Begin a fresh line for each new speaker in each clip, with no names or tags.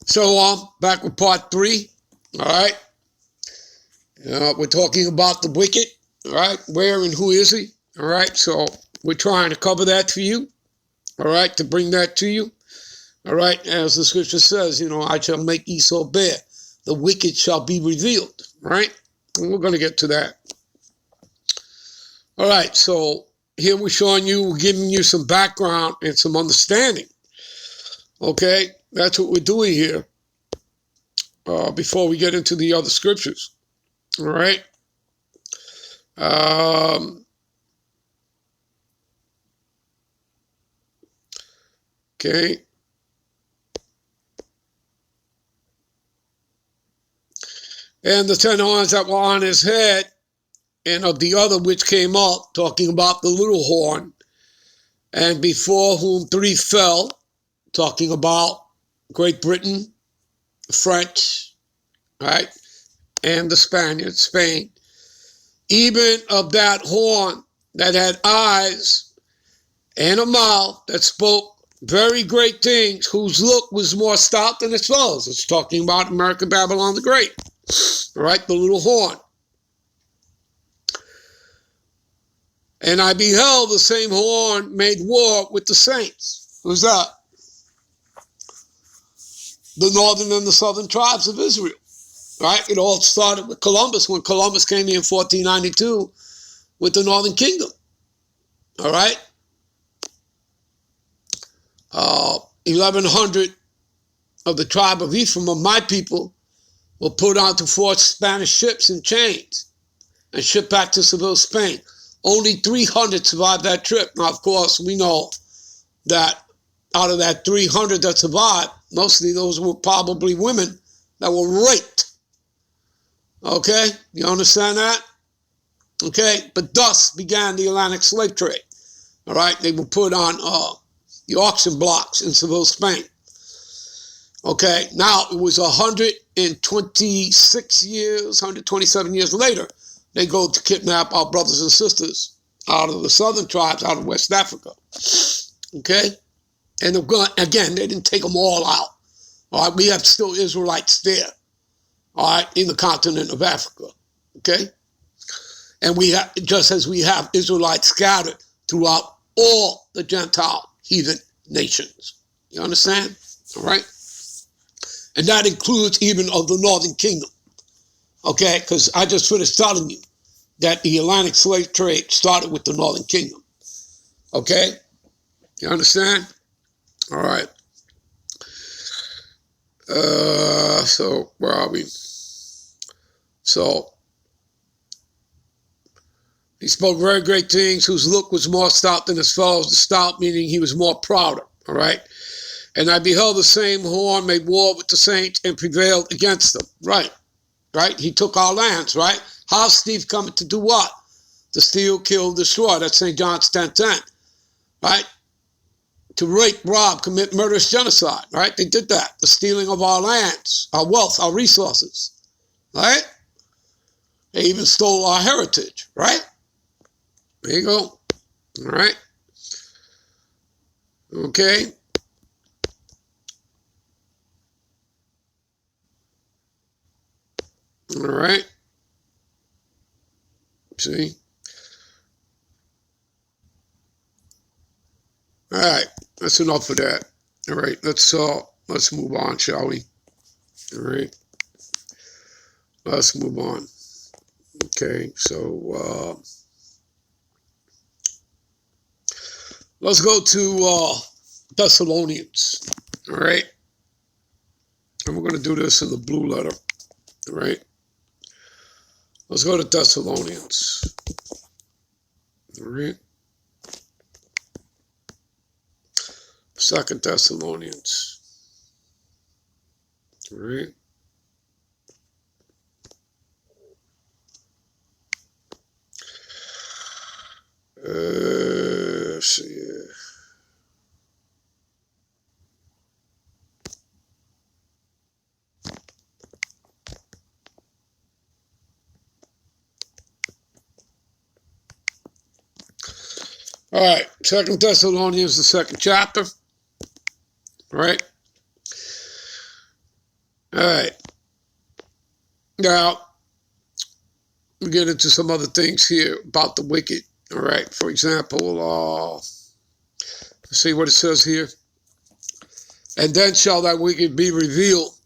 So back with part 3. All right. We're talking about the wicked. All right. Where and who is he? All right. So we're trying to cover that for you. All right. To bring that to you. All right. As the scripture says, I shall make Esau bare. The wicked shall be revealed. Right. And we're going to get to that. All right. So here we're showing you, we're giving you some background and some understanding. Okay. That's what we're doing here. Before we get into the other scriptures. All right. Okay. And the 10 horns that were on his head, and of the other which came up, talking about the little horn, and before whom 3 fell, talking about Great Britain, the French, right, and the Spaniards, Spain, even of that horn that had eyes and a mouth that spoke very great things, whose look was more stout than its fellows. It's talking about American Babylon the Great, right, the little horn. And I beheld the same horn made war with the saints. Who's that? The northern and the southern tribes of Israel, right? It all started with Columbus, when Columbus came here in 1492 with the Northern Kingdom, all right? 1,100 of the tribe of Ephraim, of my people, were put onto 4 Spanish ships in chains and shipped back to Seville, Spain. Only 300 survived that trip. Now, of course, we know that out of that 300 that survived, mostly those were probably women that were raped. Okay? You understand that? Okay? But thus began the Atlantic slave trade. All right? They were put on the auction blocks in Seville, Spain. Okay? Now, it was 126 years, 127 years later, they go to kidnap our brothers and sisters out of the southern tribes, out of West Africa. Okay? And again, they didn't take them all out. All right? We have still Israelites there. All right? In the continent of Africa. Okay? And we have, just as we have Israelites scattered throughout all the Gentile heathen nations. You understand? All right? And that includes even of the Northern Kingdom. Okay? Because I just finished telling you that the Atlantic slave trade started with the Northern Kingdom. Okay? You understand? All right. So where are we? So he spoke very great things, whose look was more stout than his fellows. The stout meaning he was more prouder. All right. And I beheld the same horn made war with the saints and prevailed against them. Right. Right. He took our lands. Right. How's Steve coming to do what? To steal, kill, destroy. That's St. John's 10:10. Right. To rape, rob, commit murderous genocide, right? They did that. The stealing of our lands, our wealth, our resources, right? They even stole our heritage, right? There you go. All right. Okay. All right. See? All right. That's enough of that. All right. Let's move on, shall we? All right. Let's move on. Okay. So let's go to Thessalonians. All right. And we're going to do this in the blue letter. All right. Let's go to Thessalonians. All right. 2 Thessalonians. All right. Let's see here. All right, 2 Thessalonians, the 2nd chapter. All right. All right. Now, we get into some other things here about the wicked. All right. For example, let's see what it says here. And then shall that wicked be revealed,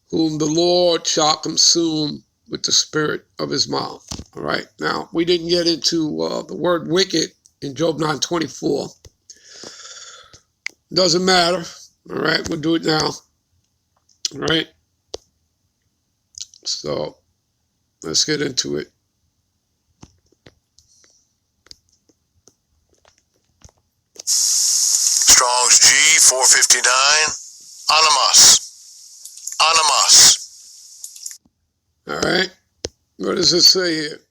whom the Lord shall consume with the spirit of his mouth. All right. Now, we didn't get into the word wicked in Job 9:24. Doesn't matter. All right. We'll do it now. All right. So let's get into it.
Strong's G 459. Animus.
All right. What does it say here?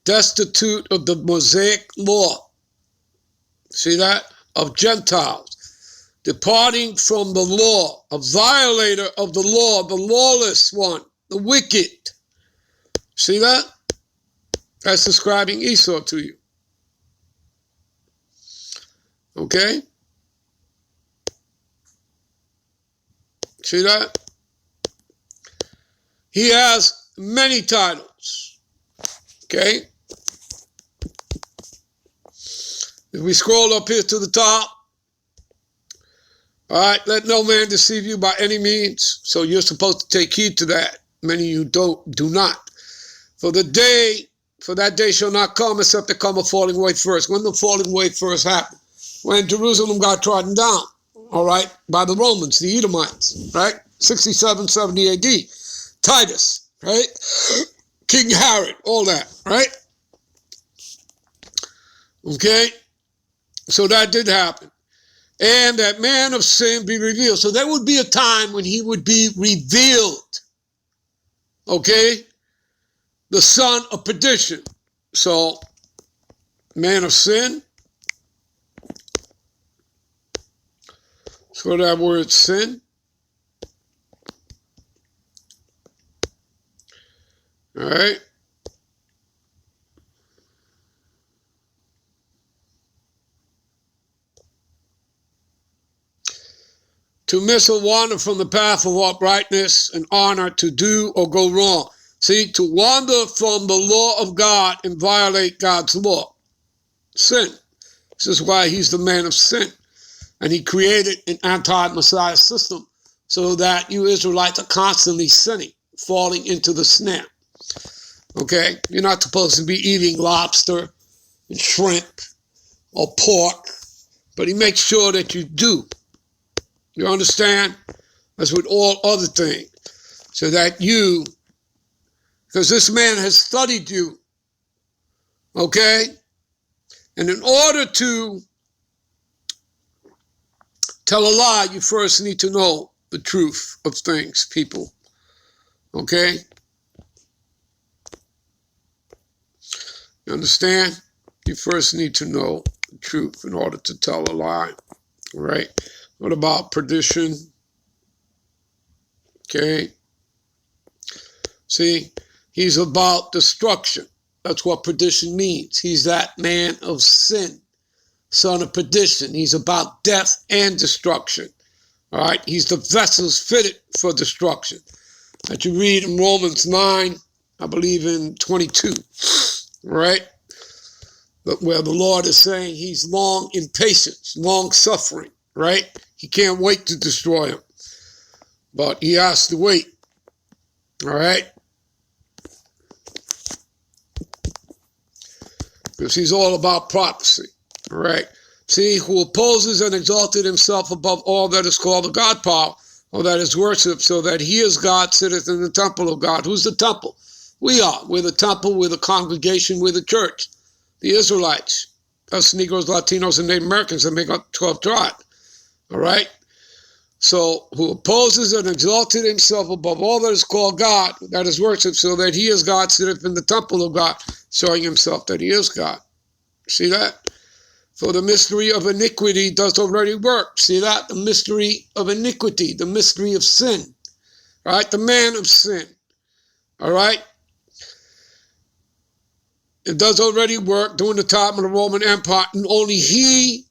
Destitute of the Mosaic law. See that? Of Gentiles. Departing from the law. A violator of the law. The lawless one. The wicked. See that? That's describing Esau to you. Okay? See that? He has many titles. Okay? If we scroll up here to the top, all right, let no man deceive you by any means. So you're supposed to take heed to that. Many of you do not. For that day shall not come except there come a falling away first. When the falling away first happened? When Jerusalem got trodden down, all right, by the Romans, the Edomites, right? 67, 70 AD. Titus, right? King Herod, all that, right? Okay? So that did happen. And that man of sin be revealed. So there would be a time when he would be revealed. Okay? The son of perdition. So, man of sin. So that word sin. All right? To miss or wander from the path of uprightness and honor, to do or go wrong. See, to wander from the law of God and violate God's law. Sin. This is why he's the man of sin. And he created an anti-Messiah system so that you Israelites are constantly sinning, falling into the snare. Okay? You're not supposed to be eating lobster and shrimp or pork, but he makes sure that you do. You understand? As with all other things. So that you, because this man has studied you, okay? And in order to tell a lie, you first need to know the truth of things, people, okay? You understand? You first need to know the truth in order to tell a lie, all right? What about perdition? Okay. See, he's about destruction. That's what perdition means. He's that man of sin, son of perdition. He's about death and destruction. All right. He's the vessels fitted for destruction. That you read in Romans 9, I believe in 22. All right. But where the Lord is saying he's long in patience, long suffering. Right? He can't wait to destroy him. But he has to wait. All right? Because he's all about prophecy. All right? See, who opposes and exalted himself above all that is called the God power, or that is worshipped, so that he is God, sitteth in the temple of God. Who's the temple? We are. We're the temple, we're the congregation, we're the church. The Israelites. Us Negroes, Latinos, and Native Americans that make up 12 tribes. All right? So, who opposes and exalted himself above all that is called God, that is worshipped, so that he is God, sitteth in the temple of God, showing himself that he is God. See that? For the mystery of iniquity does already work. See that? The mystery of iniquity, the mystery of sin. All right? The man of sin. All right? It does already work during the time of the Roman Empire, and only he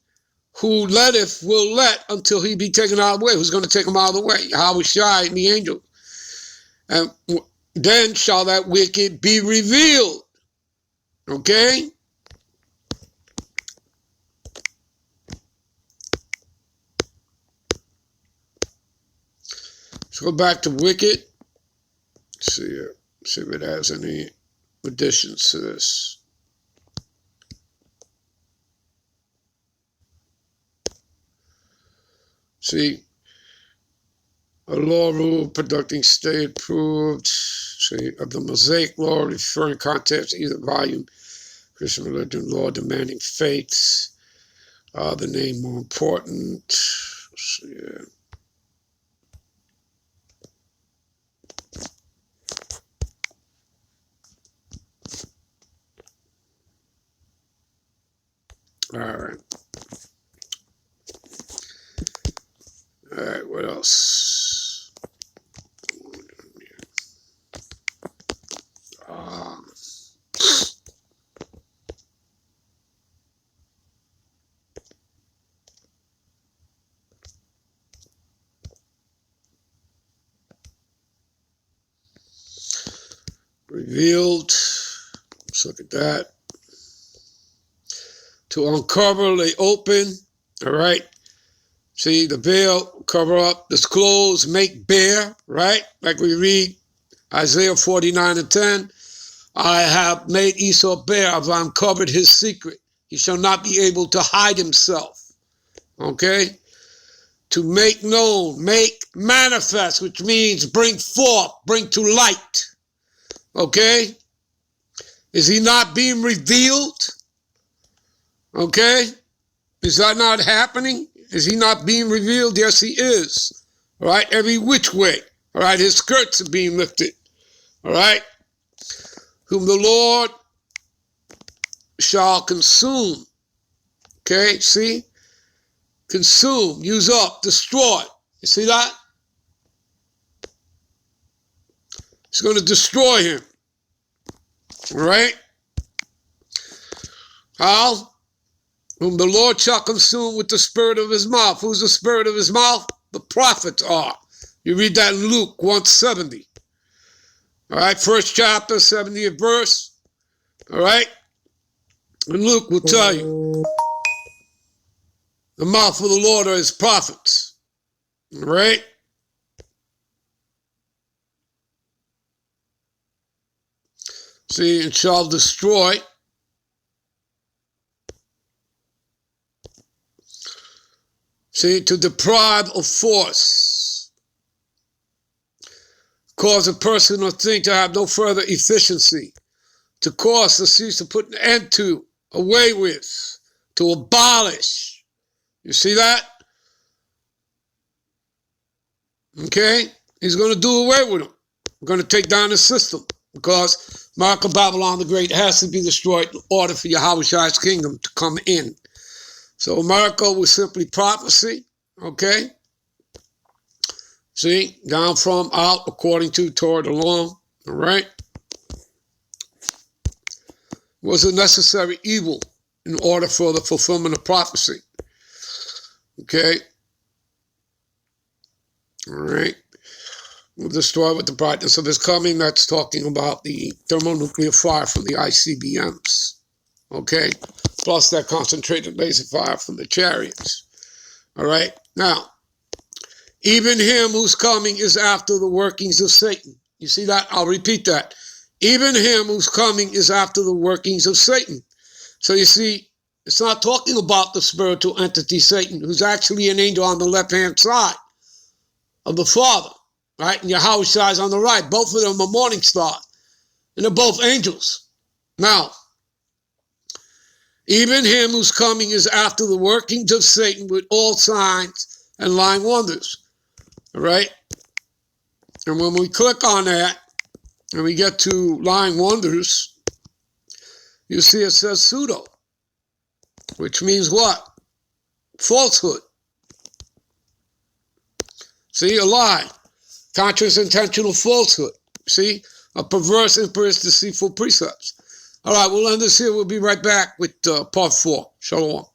who letteth will let until he be taken out of the way. Who's going to take him out of the way? Yahweh Shai and the angel. And then shall that wicked be revealed. Okay? Let's go back to wicked. See if it has any additions to this. See, a law rule producing state proved, see, of the Mosaic law referring context, either volume, Christian religion, law demanding faiths, the name more important. See, all right. All right, what else? Revealed. Let's look at that. To uncover, lay open. All right. See, the veil, cover up, disclose, make bare, right? Like we read Isaiah 49:10. I have made Esau bare, I've uncovered his secret. He shall not be able to hide himself. Okay? To make known, make manifest, which means bring forth, bring to light. Okay? Is he not being revealed? Okay? Is that not happening? Is he not being revealed? Yes, he is. All right, every which way. All right, his skirts are being lifted. All right, whom the Lord shall consume. Okay, see? Consume, use up, destroy. You see that? He's going to destroy him. All right? How? Whom the Lord shall consume with the spirit of his mouth. Who's the spirit of his mouth? The prophets are. You read that in Luke 1:70. All right, first chapter, 70th verse. All right? And Luke will tell you. The mouth of the Lord are his prophets. All right? See, and shall destroy. See, to deprive of force, cause a person or thing to have no further efficiency, to cause to cease, to put an end to, away with, to abolish. You see that? Okay? He's going to do away with them. We're going to take down the system because Mark of Babylon the Great has to be destroyed in order for Yahweh Shai's kingdom to come in. So America was simply prophecy, okay? See, down from out according to toward along, all right? Was a necessary evil in order for the fulfillment of prophecy, okay? All right? Will destroy with the brightness of his coming. That's talking about the thermonuclear fire from the ICBMs, okay? Plus that concentrated laser fire from the chariots. All right? Now, even him whose coming is after the workings of Satan. You see that? I'll repeat that. Even him whose coming is after the workings of Satan. So you see, it's not talking about the spiritual entity Satan, who's actually an angel on the left-hand side of the Father, right? And Yahweh Shai is on the right. Both of them are morning stars. And they're both angels. Now, even him whose coming is after the workings of Satan with all signs and lying wonders. All right? And when we click on that and we get to lying wonders, you see it says pseudo, which means what? Falsehood. See, a lie. Conscious intentional falsehood. See? A perverse, impious, deceitful precepts. All right, we'll end this here. We'll be right back with part 4. Shalom.